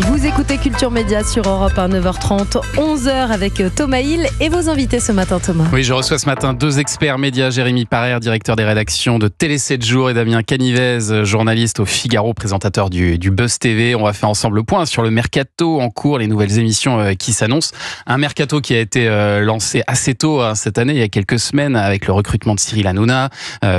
Vous écoutez Culture Média sur Europe 1, 9h30, 11h avec Thomas Hill et vos invités ce matin, Thomas. Oui, je reçois ce matin deux experts médias, Jérémy Parer, directeur des rédactions de Télé 7 jours, et Damien Canivez, journaliste au Figaro, présentateur du Buzz TV. On va faire ensemble le point sur le mercato en cours, les nouvelles émissions qui s'annoncent. Un mercato qui a été lancé assez tôt cette année, il y a quelques semaines, avec le recrutement de Cyril Hanouna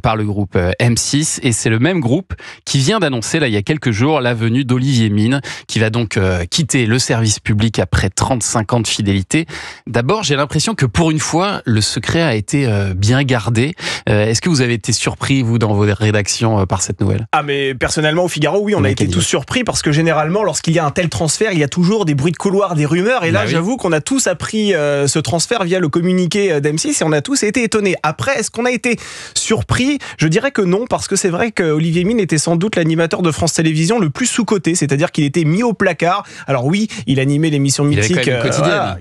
par le groupe M6. Et c'est le même groupe qui vient d'annoncer, là, il y a quelques jours, la venue d'Olivier Mine, qui va donc quitter le service public après 35 ans de fidélité. D'abord, j'ai l'impression que pour une fois, le secret a été bien gardé. Est-ce que vous avez été surpris, vous, dans vos rédactions, par cette nouvelle ? Ah, mais personnellement, au Figaro, oui, on a été tous surpris parce que généralement, lorsqu'il y a un tel transfert, il y a toujours des bruits de couloir, des rumeurs. Et là, j'avoue qu'on a tous appris ce transfert via le communiqué d'M6 et on a tous été étonnés. Après, est-ce qu'on a été surpris ? Je dirais que non, parce que c'est vrai qu'Olivier Mine était sans doute l'animateur de France Télévisions le plus sous-coté, c'est-à-dire qu'il était mis au placard. Alors oui, il animait l'émission mythique.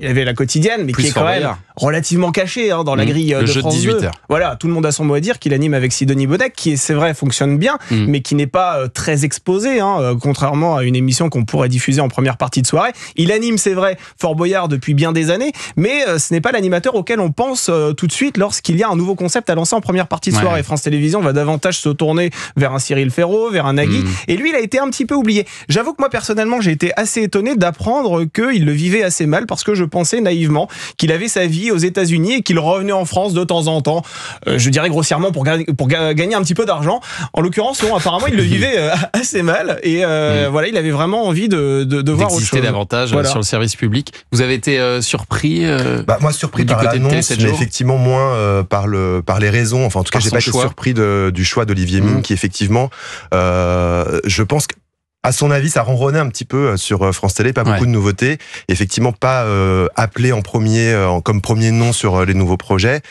Il avait la quotidienne, mais plus qui est quand même relativement caché dans la grille de France 2. Voilà, tout le monde a son mot à dire, qu'il anime avec Sidonie Bonnec, qui, c'est vrai, fonctionne bien, mais qui n'est pas très exposé, contrairement à une émission qu'on pourrait diffuser en première partie de soirée. Il anime, c'est vrai, Fort Boyard depuis bien des années, mais ce n'est pas l'animateur auquel on pense tout de suite lorsqu'il y a un nouveau concept à lancer en première partie de soirée. France Télévisions va davantage se tourner vers un Cyril Ferraud, vers un Nagui, et lui, il a été un petit peu oublié. J'avoue que moi, personnellement, j'ai été assez étonné d'apprendre qu'il le vivait assez mal, parce que je pensais naïvement qu'il avait sa vie aux États-Unis et qu'il revenait en France de temps en temps, je dirais grossièrement pour gagner un petit peu d'argent. En l'occurrence, non, apparemment, il le vivait assez mal et voilà, il avait vraiment envie de voir autre chose. Davantage sur le service public. Vous avez été surpris moi, surpris par l'annonce, mais effectivement moins par les raisons. Enfin, en tout cas, j'ai pas été surpris du choix d'Olivier Mine, qui effectivement, je pense que à son avis, ça ronronnait un petit peu sur France Télé, pas beaucoup de nouveautés. Effectivement, pas appelé en premier, comme premier nom sur les nouveaux projets.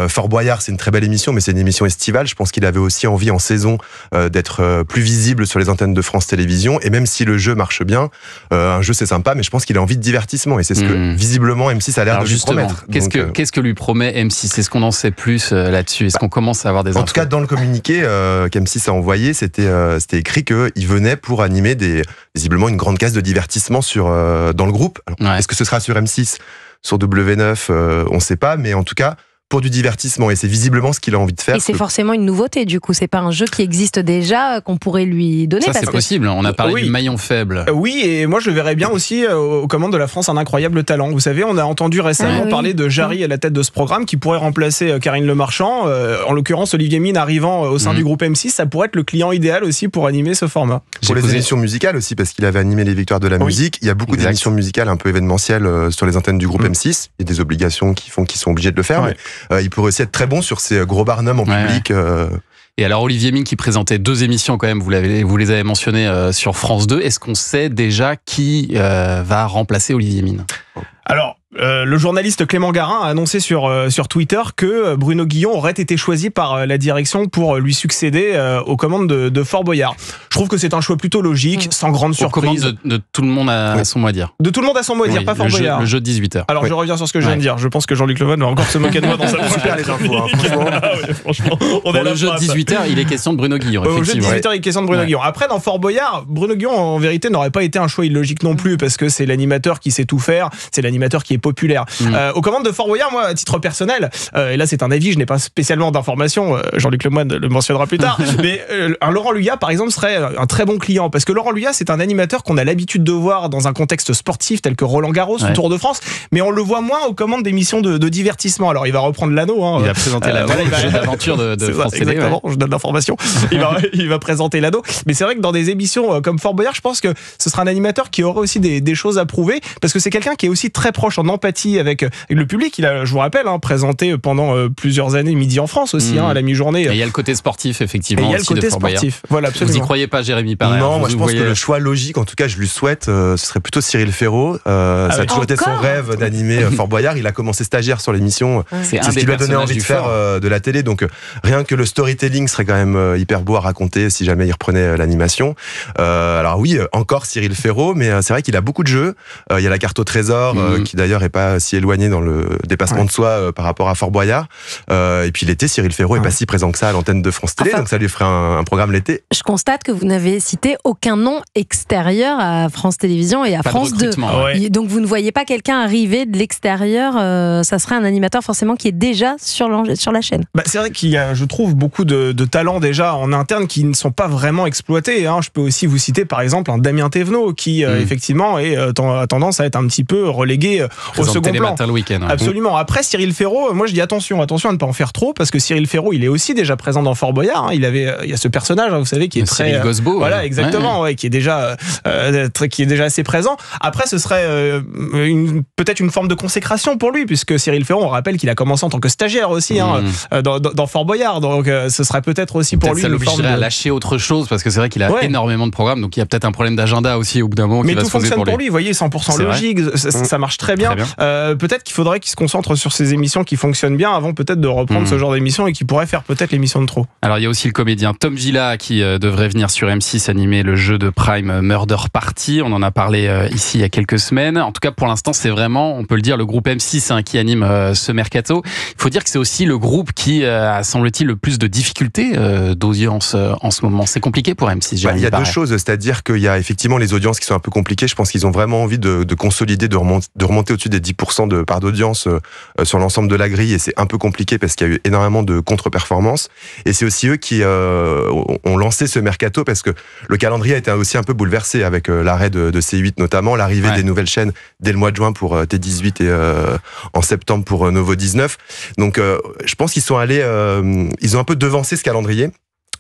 Fort Boyard, c'est une très belle émission, mais c'est une émission estivale. Je pense qu'il avait aussi envie en saison d'être plus visible sur les antennes de France Télévisions. Et même si le jeu marche bien, un jeu c'est sympa, mais je pense qu'il a envie de divertissement. Et c'est ce que visiblement M6 a l'air de lui promettre. Qu'est-ce que lui promet M6 ? Est-ce qu'on en sait plus là-dessus ? Est-ce qu'on commence à avoir des infos ? En tout cas, dans le communiqué qu'M6 a envoyé, c'était écrit qu'il venait pour animer visiblement une grande case de divertissement dans le groupe. Alors, est-ce que ce sera sur M6, sur W9, on ne sait pas, mais en tout cas pour du divertissement, et c'est visiblement ce qu'il a envie de faire. Et c'est forcément une nouveauté, du coup, c'est pas un jeu qui existe déjà, qu'on pourrait lui donner. Ça, c'est possible, on a parlé du maillon faible. Oui, et moi je le verrais bien aussi aux commandes de la France, un incroyable talent. Vous savez, on a entendu récemment parler de Jarry à la tête de ce programme, qui pourrait remplacer Karine Le Marchand. En l'occurrence, Olivier Mine arrivant au sein du groupe M6, ça pourrait être le client idéal aussi pour animer ce format. Pour les émissions musicales aussi, parce qu'il avait animé les Victoires de la musique. Il y a beaucoup d'émissions musicales un peu événementielles sur les antennes du groupe M6. Il y a des obligations qui font qu'ils sont obligés de le faire, mais il pourrait aussi être très bon sur ces gros barnums en public. Et alors Olivier Mine qui présentait deux émissions quand même, vous les avez mentionnées sur France 2. Est-ce qu'on sait déjà qui va remplacer Olivier Mine ? Alors, le journaliste Clément Garin a annoncé sur Twitter que Bruno Guillon aurait été choisi par la direction pour lui succéder aux commandes de Fort Boyard. Je trouve que c'est un choix plutôt logique, sans grande surprise. Aux commandes de tout le monde à son mot à dire. De tout le monde à son mot à dire, pas Fort Boyard. Le jeu de 18h. Alors je reviens sur ce que je viens de dire. Je pense que Jean-Luc Lemoine va encore se moquer de moi dans sa super les infos, franchement. Pour le jeu de 18h, il est question de Bruno Guillon. Au jeu de 18h, il est question de Bruno Guillon. Après, dans Fort Boyard, Bruno Guillon, en vérité, n'aurait pas été un choix illogique non plus, parce que c'est l'animateur qui sait tout faire, c'est l'animateur qui est populaire. Aux commandes de Fort Boyard, moi, à titre personnel, et là c'est un avis, je n'ai pas spécialement d'informations, Jean-Luc Lemoine le mentionnera plus tard, mais un Laurent Luyat, par exemple, serait un très bon client, parce que Laurent Luyat, c'est un animateur qu'on a l'habitude de voir dans un contexte sportif tel que Roland Garros ou Tour de France, mais on le voit moins aux commandes d'émissions de divertissement. Alors il va reprendre l'anneau. Il va présenter l'anneau, le jeu d'aventure de France Télé. Exactement, je donne l'information. Il va présenter l'anneau. Mais c'est vrai que dans des émissions comme Fort Boyard, je pense que ce sera un animateur qui aura aussi des choses à prouver, parce que c'est quelqu'un qui est aussi très proche en empathie avec le public. Il a, je vous rappelle, présenté pendant plusieurs années Midi en France aussi, à la mi-journée. Et il y a le côté sportif, effectivement. Et il y a le côté sportif. Voilà, absolument. Vous n'y croyez pas, Jérémy Parer? Non, moi je pense que le choix logique, en tout cas je lui souhaite, ce serait plutôt Cyril Ferraud. Ça a toujours été son rêve d'animer Fort Boyard. Il a commencé stagiaire sur l'émission. C'est ce qui lui a donné envie de faire de la télé. Donc rien que le storytelling serait quand même hyper beau à raconter si jamais il reprenait l'animation. Alors oui, encore Cyril Ferraud, mais c'est vrai qu'il a beaucoup de jeux. Il y a la carte au trésor qui d'ailleurs paraît pas si éloigné dans le dépassement de soi par rapport à Fort Boyard. Et puis l'été, Cyril Ferraud est pas si présent que ça à l'antenne de France Télé, donc ça lui ferait un programme l'été. Je constate que vous n'avez cité aucun nom extérieur à France Télévisions et à France 2. Donc vous ne voyez pas quelqu'un arriver de l'extérieur, ça serait un animateur forcément qui est déjà sur la chaîne. C'est vrai qu'il y a, je trouve, beaucoup de talents déjà en interne qui ne sont pas vraiment exploités. Je peux aussi vous citer par exemple un Damien Thévenot qui effectivement a tendance à être un petit peu relégué au second plan. Le week-end. Absolument. Après Cyril Ferraud, moi je dis attention à ne pas en faire trop, parce que Cyril Ferraud, il est aussi déjà présent dans Fort Boyard. Il y a ce personnage, vous savez, qui est très Cyril Gosbeau. Voilà, exactement, qui est déjà assez présent. Après, ce serait peut-être une forme de consécration pour lui, puisque Cyril Ferraud, on rappelle qu'il a commencé en tant que stagiaire aussi dans Fort Boyard. Donc ce serait peut-être aussi pour lui ça une forme à lâcher autre chose, parce que c'est vrai qu'il a énormément de programmes, donc il y a peut-être un problème d'agenda aussi au bout d'un moment. Mais tout fonctionne pour lui. Vous voyez, 100% logique, ça marche très bien. Peut-être qu'il faudrait qu'il se concentre sur ces émissions qui fonctionnent bien avant peut-être de reprendre ce genre d'émission et qui pourrait faire peut-être l'émission de trop. Alors il y a aussi le comédien Tom Villa qui devrait venir sur M6 animer le jeu de Prime Murder Party. On en a parlé ici il y a quelques semaines. En tout cas, pour l'instant, c'est vraiment, on peut le dire, le groupe M6 qui anime ce mercato. Il faut dire que c'est aussi le groupe qui a, semble-t-il, le plus de difficultés d'audience en ce moment. C'est compliqué pour M6. Il y a deux choses, c'est-à-dire qu'il y a effectivement les audiences qui sont un peu compliquées. Je pense qu'ils ont vraiment envie de consolider, de remonter au-dessus des 10% de part d'audience sur l'ensemble de la grille, et c'est un peu compliqué parce qu'il y a eu énormément de contre-performances. Et c'est aussi eux qui ont lancé ce mercato, parce que le calendrier a été aussi un peu bouleversé avec l'arrêt de C8 notamment, l'arrivée des nouvelles chaînes dès le mois de juin pour T18 et en septembre pour Novo 19. Donc je pense qu'ils sont allés, ils ont un peu devancé ce calendrier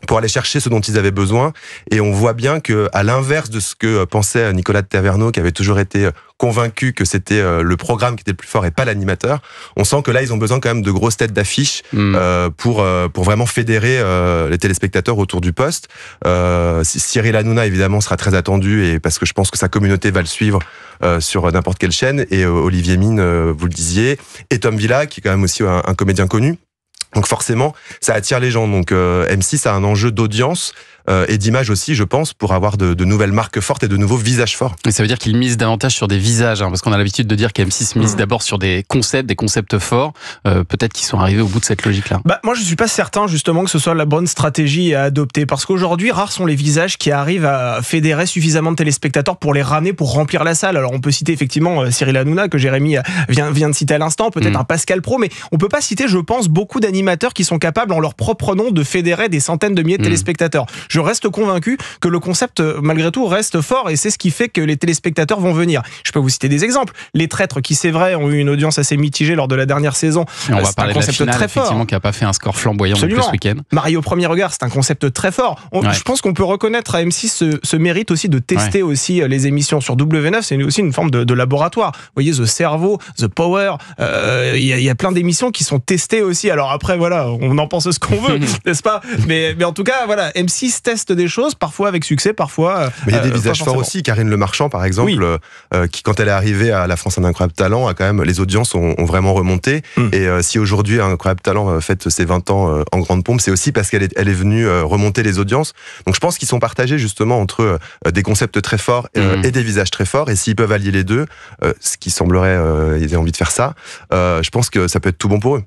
pour aller chercher ce dont ils avaient besoin. Et on voit bien que, à l'inverse de ce que pensait Nicolas de Taverneau, qui avait toujours été convaincu que c'était le programme qui était le plus fort et pas l'animateur, on sent que là, ils ont besoin quand même de grosses têtes d'affiche pour vraiment fédérer les téléspectateurs autour du poste. Cyril Hanouna, évidemment, sera très attendu, et parce que je pense que sa communauté va le suivre sur n'importe quelle chaîne. Et Olivier Mine, vous le disiez, et Tom Villa, qui est quand même aussi un comédien connu. Donc forcément, ça attire les gens. Donc M6 a un enjeu d'audience et d'image aussi, je pense, pour avoir de nouvelles marques fortes et de nouveaux visages forts. Mais ça veut dire qu'ils misent davantage sur des visages, parce qu'on a l'habitude de dire qu'M6 mise d'abord sur des concepts forts. Peut-être qu'ils sont arrivés au bout de cette logique-là. Moi, je suis pas certain justement que ce soit la bonne stratégie à adopter, parce qu'aujourd'hui, rares sont les visages qui arrivent à fédérer suffisamment de téléspectateurs pour les ramener, pour remplir la salle. Alors on peut citer effectivement Cyril Hanouna, que Jérémy vient de citer à l'instant, peut-être un Pascal Praud, mais on peut pas citer, je pense, beaucoup d'animateurs qui sont capables en leur propre nom de fédérer des centaines de milliers de téléspectateurs. Je reste convaincu que le concept, malgré tout, reste fort, et c'est ce qui fait que les téléspectateurs vont venir. Je peux vous citer des exemples. Les Traîtres, qui c'est vrai, ont eu une audience assez mitigée lors de la dernière saison. Et on va parler de la finale, très effectivement, qui n'a pas fait un score flamboyant non plus ce week-end. Marie au premier regard, c'est un concept très fort. Je pense qu'on peut reconnaître à M6 ce mérite aussi de tester aussi les émissions sur W9. C'est aussi une forme de laboratoire. Vous voyez, The Cerveau, The Power, il y a plein d'émissions qui sont testées aussi. Alors après, voilà, on en pense ce qu'on veut, n'est-ce pas ? Mais en tout cas, voilà, M6 teste des choses, parfois avec succès, parfois. Mais il y a des visages forts aussi. Karine Le Marchand, par exemple, qui, quand elle est arrivée à La France, un incroyable talent, a quand même, les audiences ont vraiment remonté. Et si aujourd'hui un incroyable talent fête ses 20 ans en grande pompe, c'est aussi parce qu'elle est venue remonter les audiences. Donc je pense qu'ils sont partagés justement entre des concepts très forts et des visages très forts. Et s'ils peuvent allier les deux, ce qui semblerait, ils aient envie de faire ça, je pense que ça peut être tout bon pour eux.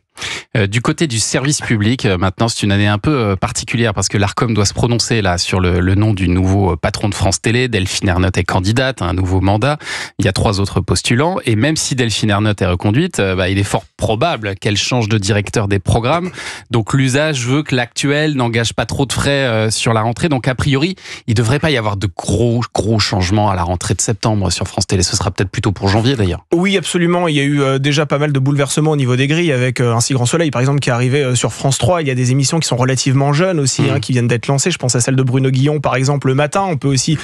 Du côté du service public, maintenant c'est une année un peu particulière, parce que l'Arcom doit se prononcer là sur le nom du nouveau patron de France Télé. Delphine Ernotte est candidate à un nouveau mandat. Il y a 3 autres postulants, et même si Delphine Ernotte est reconduite, il est fort probable qu'elle change de directeur des programmes. Donc l'usage veut que l'actuel n'engage pas trop de frais sur la rentrée. Donc a priori, il ne devrait pas y avoir de gros changements à la rentrée de septembre sur France Télé. Ce sera peut-être plutôt pour janvier d'ailleurs. Oui, absolument. Il y a eu déjà pas mal de bouleversements au niveau des grilles, avec un Si Grand Soleil, par exemple, qui est arrivé sur France 3. Il y a des émissions qui sont relativement jeunes aussi, qui viennent d'être lancées. Je pense à celle de Bruno Guillon, par exemple, le matin. On peut aussi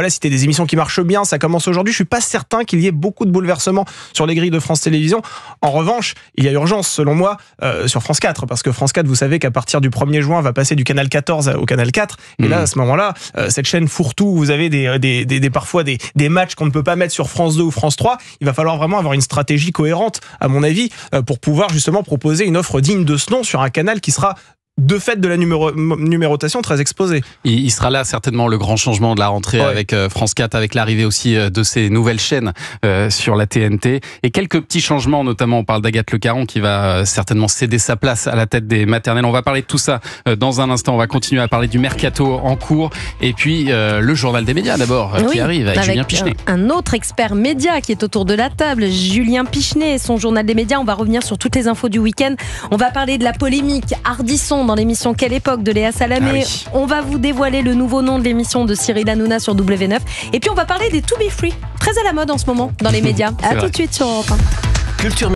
citer des émissions qui marchent bien. Ça commence aujourd'hui. Je suis pas certain qu'il y ait beaucoup de bouleversements sur les grilles de France Télévisions. En revanche, il y a urgence, selon moi, sur France 4, parce que France 4, vous savez qu'à partir du 1er juin, va passer du canal 14 au canal 4. Et là, à ce moment-là, cette chaîne fourre-tout, vous avez parfois des matchs qu'on ne peut pas mettre sur France 2 ou France 3. Il va falloir vraiment avoir une stratégie cohérente, à mon avis, pour pouvoir justement proposer une offre digne de ce nom sur un canal qui sera de fait de la numérotation très exposé. Il sera là certainement le grand changement de la rentrée avec France 4, avec l'arrivée aussi de ces nouvelles chaînes sur la TNT et quelques petits changements, notamment on parle d'Agathe Le Caron qui va certainement céder sa place à la tête des maternelles. On va parler de tout ça dans un instant. On va continuer à parler du mercato en cours et puis le journal des médias d'abord qui arrive avec Julien Pichenet. Un autre expert média qui est autour de la table, Julien Pichenet et son journal des médias. On va revenir sur toutes les infos du week-end. On va parler de la polémique Ardisson dans l'émission Quelle époque de Léa Salamé. On va vous dévoiler le nouveau nom de l'émission de Cyril Hanouna sur W9. Et puis on va parler des To Be Free, très à la mode en ce moment dans les médias. À tout de suite sur Europe 1. Culture